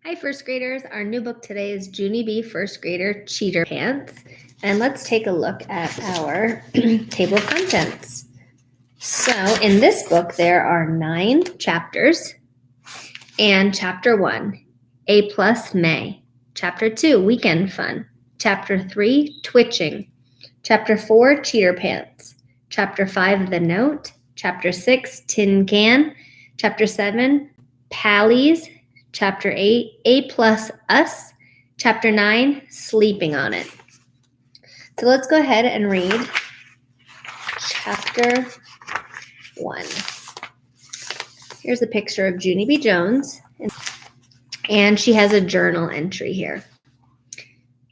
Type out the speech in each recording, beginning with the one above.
Hi, first graders. Our new book today is Junie B, First Grader Cheater Pants. And let's take a look at our table of contents. So in this book, there are 9 chapters. And chapter 1, A plus May. Chapter 2, Weekend Fun. Chapter 3, Twitching. Chapter 4, Cheater Pants. Chapter 5, The Note. Chapter 6, Tin Can. Chapter 7, Pallies. Chapter 8, A plus Us. Chapter 9, Sleeping on It. So let's go ahead and read chapter 1. Here's a picture of Junie B. Jones, and she has a journal entry here.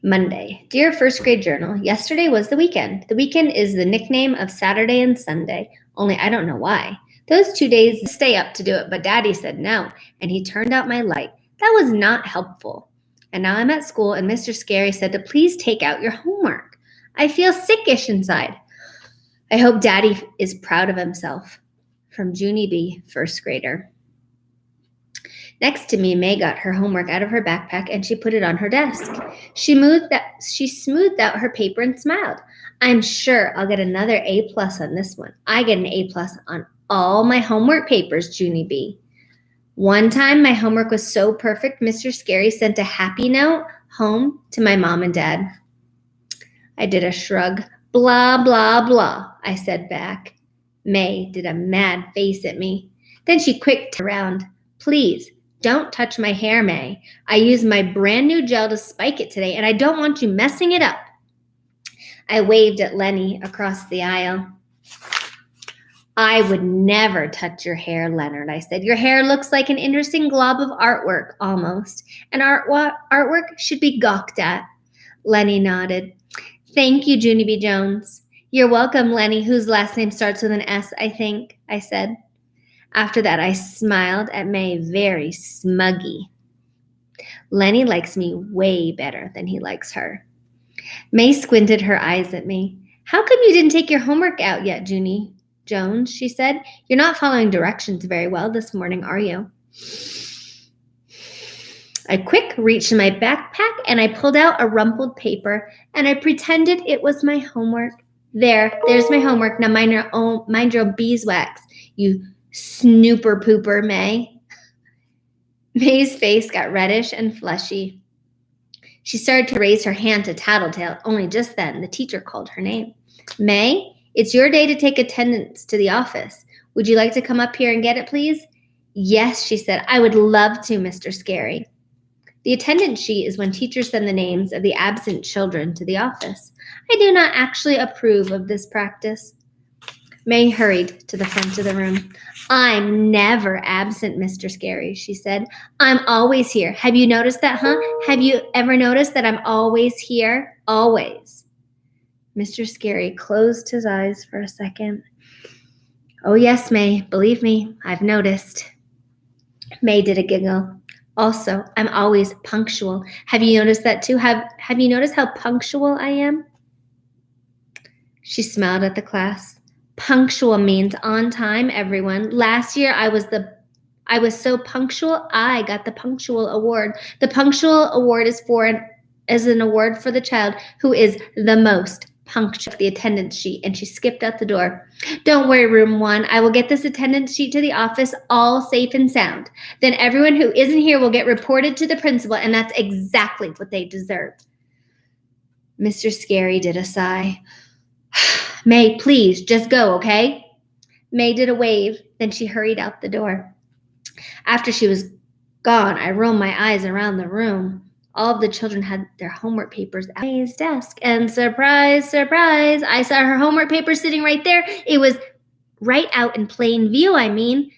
Monday. Dear first grade journal, yesterday was the weekend. The weekend is the nickname of Saturday and Sunday, only I don't know why. Those 2 days stay up to do it, but Daddy said no, and he turned out my light. That was not helpful. And now I'm at school, and Mr. Scary said to please take out your homework. I feel sickish inside. I hope Daddy is proud of himself. From Junie B, first grader. Next to me, May got her homework out of her backpack and she put it on her desk. She smoothed out her paper and smiled. I'm sure I'll get another A plus on this one. I get an A plus on all my homework papers, Junie B. One time, my homework was so perfect, Mr. Scary sent a happy note home to my mom and dad. I did a shrug. Blah, blah, blah, I said back. May did a mad face at me. Then she quicked around. Please, don't touch my hair, May. I used my brand new gel to spike it today, and I don't want you messing it up. I waved at Lenny across the aisle. I would never touch your hair, Leonard, I said. Your hair looks like an interesting glob of artwork, almost. And artwork should be gawked at. Lenny nodded. Thank you, Junie B. Jones. You're welcome, Lenny, whose last name starts with an S, I think, I said. After that, I smiled at May very smuggy. Lenny likes me way better than he likes her. May squinted her eyes at me. How come you didn't take your homework out yet, Junie Jones? She said. You're not following directions very well this morning, are you? I quick reached in my backpack and I pulled out a rumpled paper and I pretended it was my homework. There's my homework. Now mind your beeswax, you snooper pooper, May. May's face got reddish and fleshy. She started to raise her hand to Tattletale. Only just then, the teacher called her name. May, it's your day to take attendance to the office. Would you like to come up here and get it, please? Yes, she said. I would love to, Mr. Scary. The attendance sheet is when teachers send the names of the absent children to the office. I do not actually approve of this practice. May hurried to the front of the room. I'm never absent, Mr. Scary, she said. I'm always here. Have you noticed that, huh? Have you ever noticed that I'm always here? Always. Mr. Scary closed his eyes for a second. Oh, yes, May. Believe me, I've noticed. May did a giggle. Also, I'm always punctual. Have you noticed that too? Have you noticed how punctual I am? She smiled at the class. Punctual means on time, everyone. Last year I was so punctual, I got the punctual award. The punctual award is an award for the child who is the most punctual. The attendance sheet, and she skipped out the door. Don't worry, room 1. I will get this attendance sheet to the office all safe and sound. Then everyone who isn't here will get reported to the principal, and that's exactly what they deserve. Mr. Scary did a sigh. May, please, just go, okay? May did a wave, then she hurried out the door. After she was gone, I rolled my eyes around the room. All of the children had their homework papers at May's desk. And surprise, surprise, I saw her homework paper sitting right there. It was right out in plain view, I mean.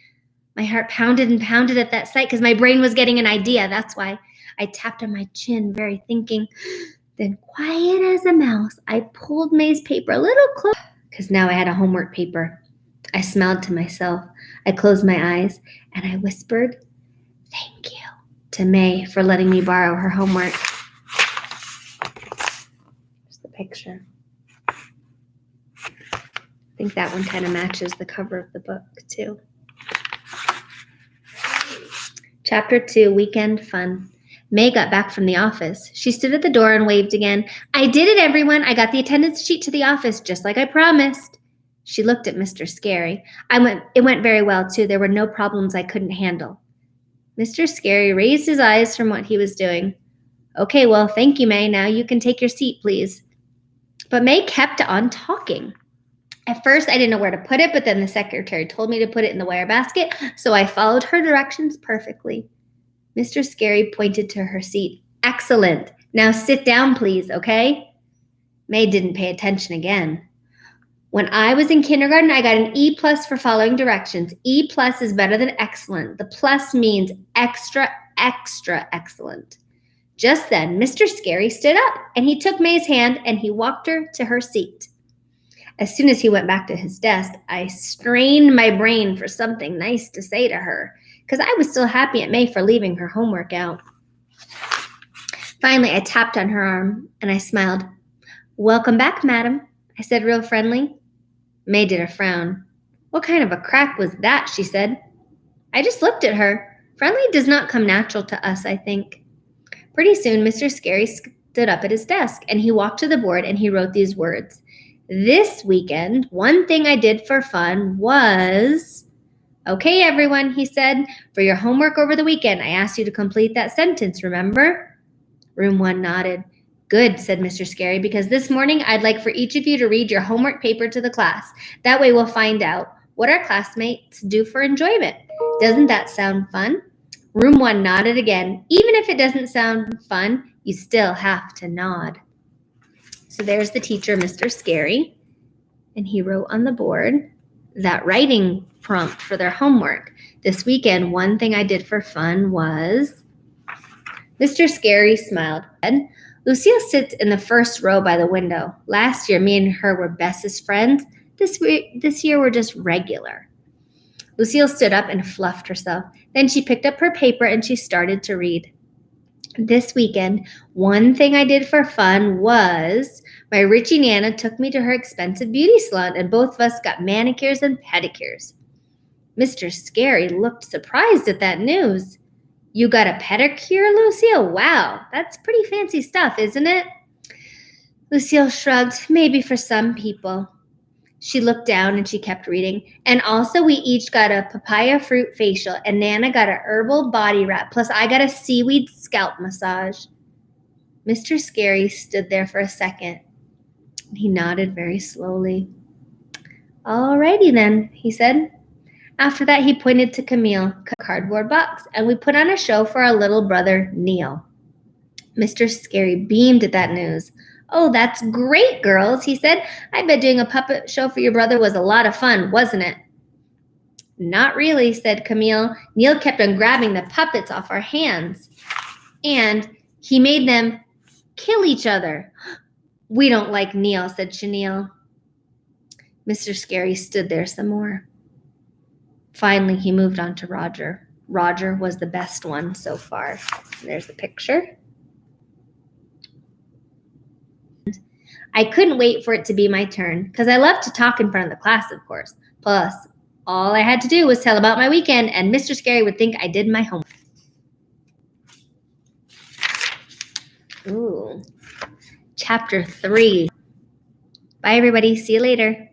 My heart pounded and pounded at that sight because my brain was getting an idea. That's why I tapped on my chin, very thinking. Then, quiet as a mouse, I pulled May's paper a little closer because now I had a homework paper. I smiled to myself. I closed my eyes and I whispered, thank you to May for letting me borrow her homework. Here's the picture. I think that one kind of matches the cover of the book, too. Chapter 2, Weekend Fun. May got back from the office. She stood at the door and waved again. I did it, everyone. I got the attendance sheet to the office, just like I promised. She looked at Mr. Scary. It went very well, too. There were no problems I couldn't handle. Mr. Scary raised his eyes from what he was doing. Okay, well, thank you, May. Now you can take your seat, please. But May kept on talking. At first, I didn't know where to put it, but then the secretary told me to put it in the wire basket, so I followed her directions perfectly. Mr. Scary pointed to her seat. Excellent. Now sit down, please, okay? May didn't pay attention again. When I was in kindergarten, I got an E+ for following directions. E+ is better than excellent. The plus means extra, extra excellent. Just then, Mr. Scary stood up, and he took May's hand, and he walked her to her seat. As soon as he went back to his desk, I strained my brain for something nice to say to her, because I was still happy at May for leaving her homework out. Finally, I tapped on her arm, and I smiled. Welcome back, madam, I said real friendly. May did a frown. What kind of a crack was that, she said. I just looked at her. Friendly does not come natural to us, I think. Pretty soon, Mr. Scary stood up at his desk, and he walked to the board, and he wrote these words. This weekend, one thing I did for fun was... Okay, everyone, he said, for your homework over the weekend, I asked you to complete that sentence, remember? Room 1 nodded. Good, said Mr. Scary, because this morning I'd like for each of you to read your homework paper to the class. That way we'll find out what our classmates do for enjoyment. Doesn't that sound fun? Room 1 nodded again. Even if it doesn't sound fun, you still have to nod. So there's the teacher, Mr. Scary, and he wrote on the board that writing prompt for their homework. This weekend, one thing I did for fun was... Mr. Scary smiled. Lucille sits in the first row by the window. Last year, me and her were bestest friends. This year, we're just regular. Lucille stood up and fluffed herself. Then she picked up her paper and she started to read. This weekend, one thing I did for fun was my Richie Nana took me to her expensive beauty salon and both of us got manicures and pedicures. Mr. Scary looked surprised at that news. You got a pedicure, Lucille? Wow, that's pretty fancy stuff, isn't it? Lucille shrugged, maybe for some people. She looked down and she kept reading. And also we each got a papaya fruit facial and Nana got a herbal body wrap, plus I got a seaweed scalp massage. Mr. Scary stood there for a second. He nodded very slowly. Alrighty then, he said. After that, he pointed to Camille, a cardboard box, and we put on a show for our little brother, Neil. Mr. Scary beamed at that news. Oh, that's great, girls, he said. I bet doing a puppet show for your brother was a lot of fun, wasn't it? Not really, said Camille. Neil kept on grabbing the puppets off our hands, and he made them kill each other. We don't like Neil, said Chenille. Mr. Scary stood there some more. Finally, he moved on to Roger. Roger was the best one so far. There's the picture. I couldn't wait for it to be my turn, because I love to talk in front of the class, of course. Plus, all I had to do was tell about my weekend, and Mr. Scary would think I did my homework. Ooh. Chapter 3. Bye, everybody. See you later.